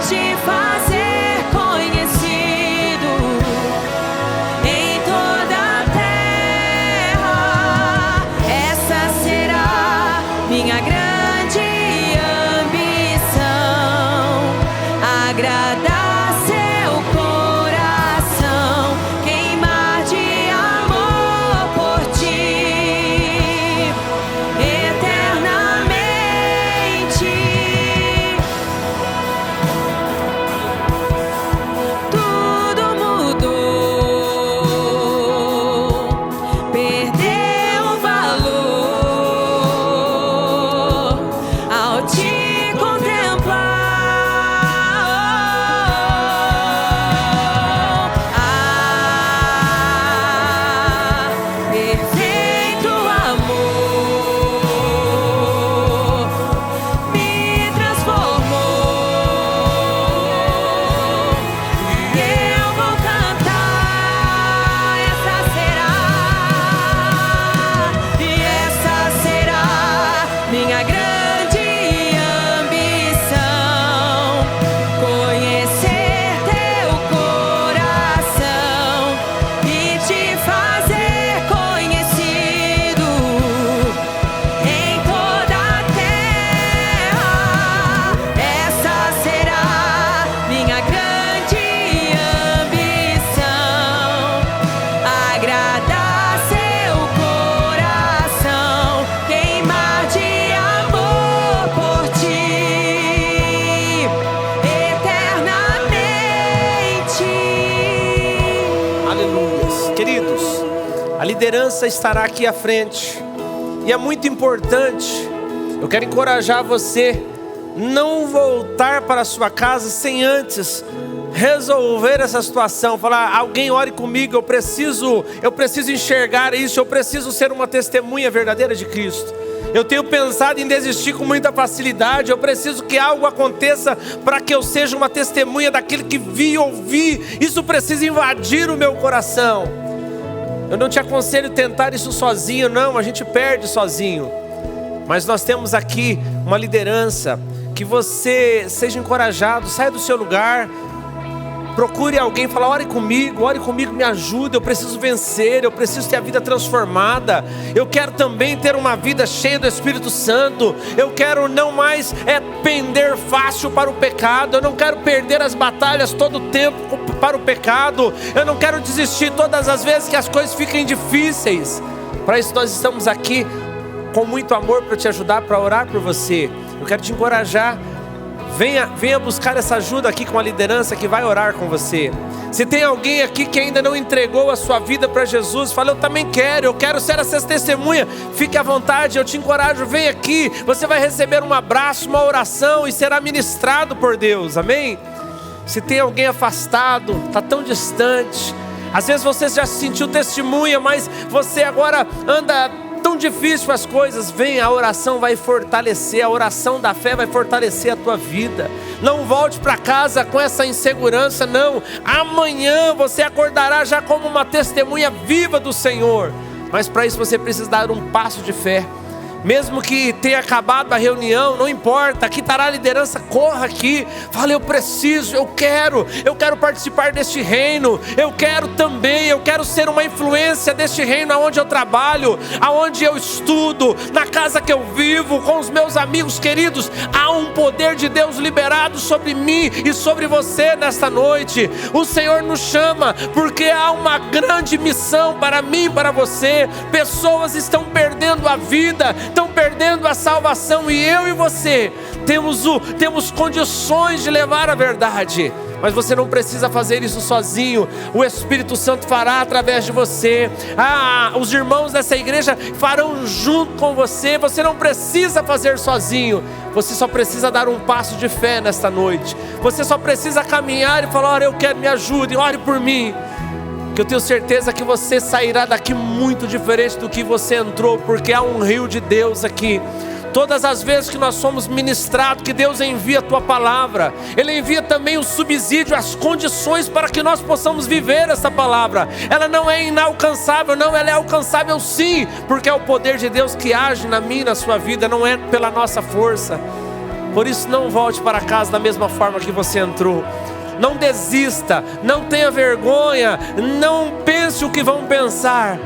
te fazer conhecido em toda a terra. Essa será minha grande ambição, agradar seu coração, queimar de amor por ti eternamente. Tudo mudou, perdeu valor ao te contemplar. Perfeito amor me transformou, e eu vou cantar. Essa será minha grande ambição, conhecer teu coração e te fazer conhecido em toda a terra. Essa será minha grande ambição, agradar seu coração, queimar de amor por ti eternamente. Aleluia. Queridos, a liderança estará aqui à frente. E é muito importante, eu quero encorajar você, não voltar para a sua casa sem antes resolver essa situação. Falar: alguém ore comigo, eu preciso enxergar isso, eu preciso ser uma testemunha verdadeira de Cristo. Eu tenho pensado em desistir com muita facilidade. Eu preciso que algo aconteça para que eu seja uma testemunha daquilo que vi e ouvi. Isso precisa invadir o meu coração. Eu não te aconselho tentar isso sozinho, não. A gente perde sozinho. Mas nós temos aqui uma liderança. Que você seja encorajado, saia do seu lugar, procure alguém, fala: ore comigo, me ajuda, eu preciso vencer, eu preciso ter a vida transformada, eu quero também ter uma vida cheia do Espírito Santo, eu quero não mais pender fácil para o pecado, eu não quero perder as batalhas todo o tempo para o pecado, eu não quero desistir todas as vezes que as coisas fiquem difíceis. Para isso nós estamos aqui com muito amor para te ajudar, para orar por você. Eu quero te encorajar. Venha buscar essa ajuda aqui com a liderança que vai orar com você. Se tem alguém aqui que ainda não entregou a sua vida para Jesus, fala: eu também quero, eu quero ser essa testemunha. Fique à vontade, eu te encorajo, vem aqui. Você vai receber um abraço, uma oração e será ministrado por Deus, amém? Se tem alguém afastado, está tão distante, às vezes você já se sentiu testemunha, mas você agora anda tão difícil as coisas, vem, a oração vai fortalecer, a oração da fé vai fortalecer a tua vida. Não volte para casa com essa insegurança, não. Amanhã você acordará já como uma testemunha viva do Senhor. Mas para isso você precisa dar um passo de fé. Mesmo que tenha acabado a reunião, não importa, aqui estará a liderança, corra aqui, fala: eu preciso, eu quero participar deste reino, eu quero ser uma influência deste reino aonde eu trabalho, aonde eu estudo, na casa que eu vivo, com os meus amigos queridos. Há um poder de Deus liberado sobre mim e sobre você nesta noite. O Senhor nos chama porque há uma grande missão para mim e para você. Pessoas estão perdendo a vida, estão perdendo a salvação, e eu e você temos condições de levar a verdade. Mas você não precisa fazer isso sozinho. O Espírito Santo fará através de você. Os irmãos dessa igreja farão junto com você. Você não precisa fazer sozinho. Você só precisa dar um passo de fé nesta noite. Você só precisa caminhar e falar: olha, eu quero, me ajude, ore por mim. Que eu tenho certeza que você sairá daqui muito diferente do que você entrou, porque há um rio de Deus aqui. Todas as vezes que nós somos ministrados, que Deus envia a tua palavra, Ele envia também o subsídio, as condições para que nós possamos viver essa palavra. Ela não é inalcançável, não, ela é alcançável sim, porque é o poder de Deus que age na minha e na sua vida, não é pela nossa força. Por isso, não volte para casa da mesma forma que você entrou. Não desista, não tenha vergonha, não pense o que vão pensar.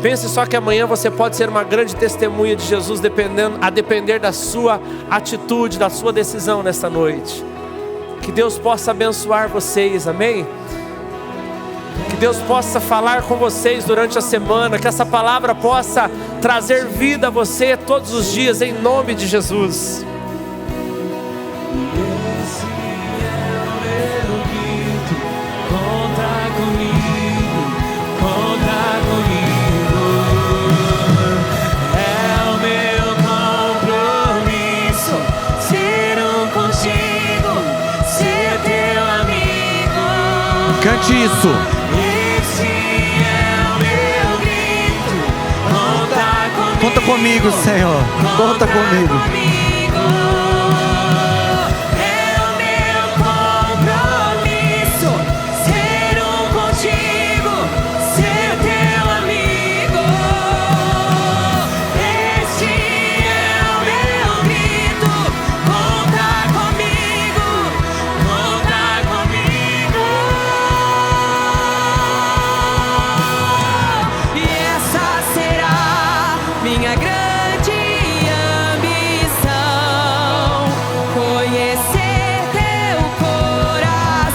Pense só que amanhã você pode ser uma grande testemunha de Jesus, a depender da sua atitude, da sua decisão nesta noite. Que Deus possa abençoar vocês, amém? Que Deus possa falar com vocês durante a semana, que essa palavra possa trazer vida a você todos os dias, em nome de Jesus. Cante isso. Esse é o meu grito. Conta comigo, Senhor. Conta comigo. É o meu compromisso. Ser contigo, ser teu amigo. Este é o meu grito. Conta comigo, conta comigo. E essa será minha grande ambição, conhecer teu coração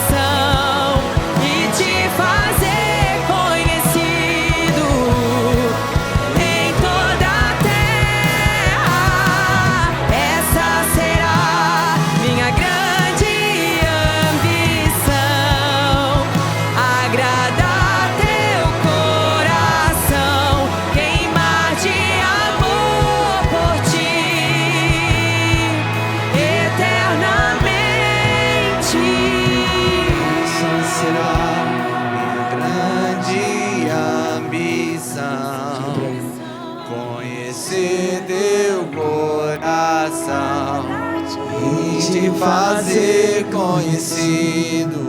e te fazer conhecido em toda a terra. Essa será minha grande ambição, agradar teu coração, queimar de amor por ti eternamente. Essa será minha grande ambição, conhecer teu coração e te fazer conhecido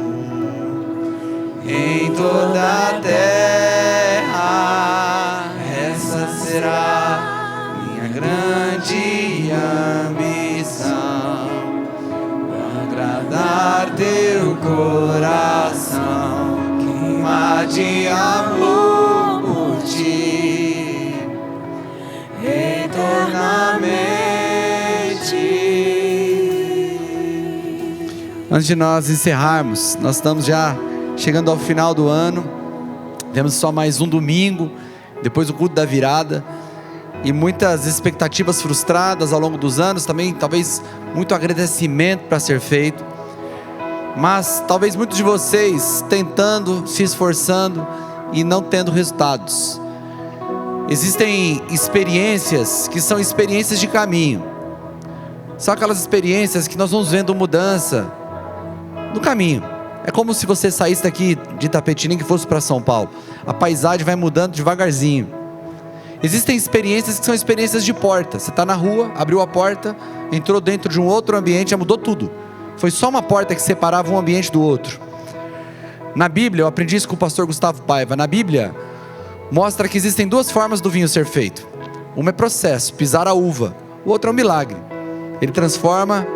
em toda a terra. Essa será minha grande ambição, agradar teu coração, queimar de amor por ti eternamente. Antes de nós encerrarmos, nós estamos já chegando ao final do ano. Temos só mais um domingo, depois o culto da virada, e muitas expectativas frustradas ao longo dos anos, também talvez muito agradecimento para ser feito, mas talvez muitos de vocês tentando, se esforçando e não tendo resultados. Existem experiências que são experiências de caminho, são aquelas experiências que nós vamos vendo mudança no caminho. É como se você saísse daqui de Itapetininga e fosse para São Paulo. A paisagem vai mudando devagarzinho. Existem experiências que são experiências de porta. Você está na rua, abriu a porta, entrou dentro de um outro ambiente, já mudou tudo. Foi só uma porta que separava um ambiente do outro. Na Bíblia, eu aprendi isso com o pastor Gustavo Paiva. Na Bíblia, mostra que existem duas formas do vinho ser feito. Uma é processo, pisar a uva. O outro é um milagre. Ele transforma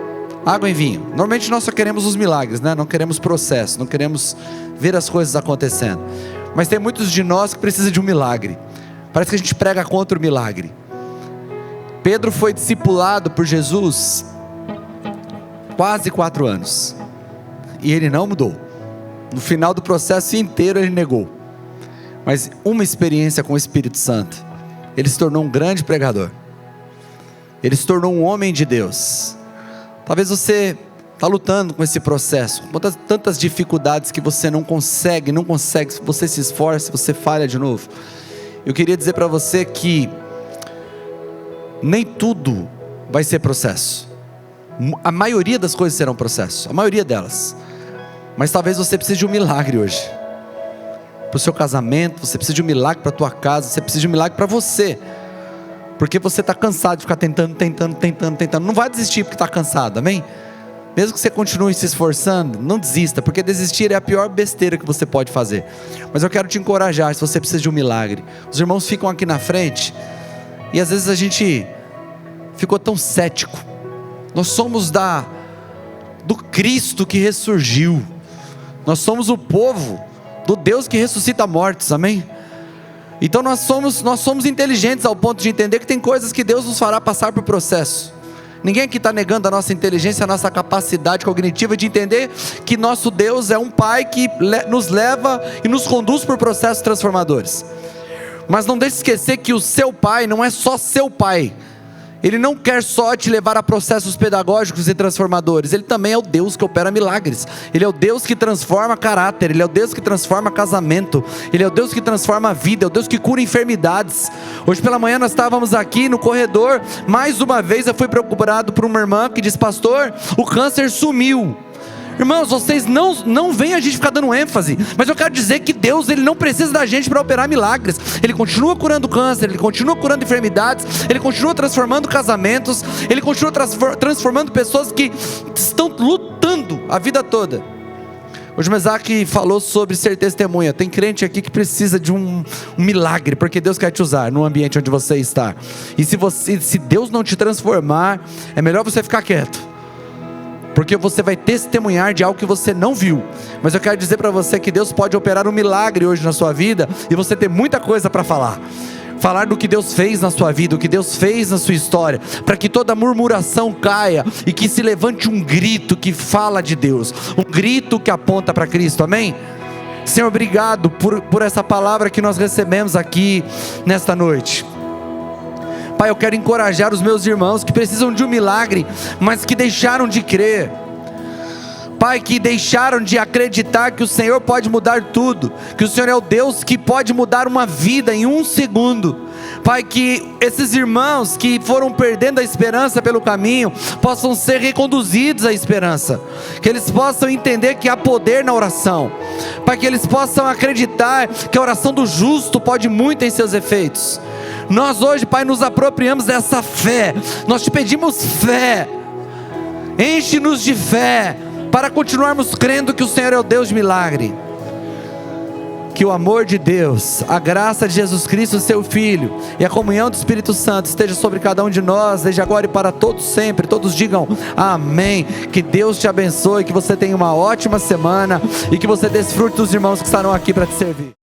água em vinho. Normalmente nós só queremos os milagres, né? Não queremos processo, não queremos ver as coisas acontecendo. Mas tem muitos de nós que precisam de um milagre. Parece que a gente prega contra o milagre. Pedro foi discipulado por Jesus quase 4 anos. E ele não mudou. No final do processo inteiro ele negou. Mas uma experiência com o Espírito Santo, ele se tornou um grande pregador. Ele se tornou um homem de Deus. Talvez você está lutando com esse processo, com tantas dificuldades que você não consegue, você se esforça, você falha de novo. Eu queria dizer para você que nem tudo vai ser processo. A maioria das coisas serão processo, a maioria delas. Mas talvez você precise de um milagre hoje. Para o seu casamento, você precisa de um milagre para a tua casa, você precisa de um milagre para você. Porque você está cansado de ficar tentando. Não vai desistir porque está cansado, amém? Mesmo que você continue se esforçando, não desista, porque desistir é a pior besteira que você pode fazer. Mas eu quero te encorajar, se você precisa de um milagre. Os irmãos ficam aqui na frente, e às vezes a gente ficou tão cético, Nós somos do Cristo que ressurgiu. Nós somos o povo do Deus que ressuscita mortos, amém? Então nós somos inteligentes ao ponto de entender que tem coisas que Deus nos fará passar por processo. Ninguém aqui está negando a nossa inteligência, a nossa capacidade cognitiva de entender que nosso Deus é um Pai que nos leva e nos conduz por processos transformadores. Mas não deixe de esquecer que o seu Pai não é só seu Pai. Ele não quer só te levar a processos pedagógicos e transformadores. Ele também é o Deus que opera milagres. Ele é o Deus que transforma caráter. Ele é o Deus que transforma casamento. Ele é o Deus que transforma a vida. É o Deus que cura enfermidades. Hoje pela manhã nós estávamos aqui no corredor. Mais uma vez eu fui procurado por uma irmã que diz: pastor, o câncer sumiu. Irmãos, vocês não veem a gente ficar dando ênfase, mas eu quero dizer que Deus, Ele não precisa da gente para operar milagres. Ele continua curando câncer, Ele continua curando enfermidades, Ele continua transformando casamentos, Ele continua transformando pessoas que estão lutando a vida toda. Hoje o Mesaque falou sobre ser testemunha. Tem crente aqui que precisa de um milagre, porque Deus quer te usar no ambiente onde você está. E se Deus não te transformar, é melhor você ficar quieto, porque você vai testemunhar de algo que você não viu. Mas eu quero dizer para você que Deus pode operar um milagre hoje na sua vida, e você tem muita coisa para falar. Falar do que Deus fez na sua vida, o que Deus fez na sua história, para que toda murmuração caia, e que se levante um grito que fala de Deus, um grito que aponta para Cristo, amém? Senhor, obrigado por essa palavra que nós recebemos aqui nesta noite. Pai, eu quero encorajar os meus irmãos que precisam de um milagre, mas que deixaram de crer. Pai, que deixaram de acreditar que o Senhor pode mudar tudo, que o Senhor é o Deus que pode mudar uma vida em um segundo. Pai, que esses irmãos que foram perdendo a esperança pelo caminho, possam ser reconduzidos à esperança, que eles possam entender que há poder na oração. Pai, que eles possam acreditar que a oração do justo pode muito em seus efeitos. Nós hoje, Pai, nos apropriamos dessa fé. Nós te pedimos fé. Enche-nos de fé, para continuarmos crendo que o Senhor é o Deus de milagre. Que o amor de Deus, a graça de Jesus Cristo, seu Filho, e a comunhão do Espírito Santo esteja sobre cada um de nós, desde agora e para todos sempre. Todos digam amém. Que Deus te abençoe, que você tenha uma ótima semana, e que você desfrute dos irmãos que estarão aqui para te servir.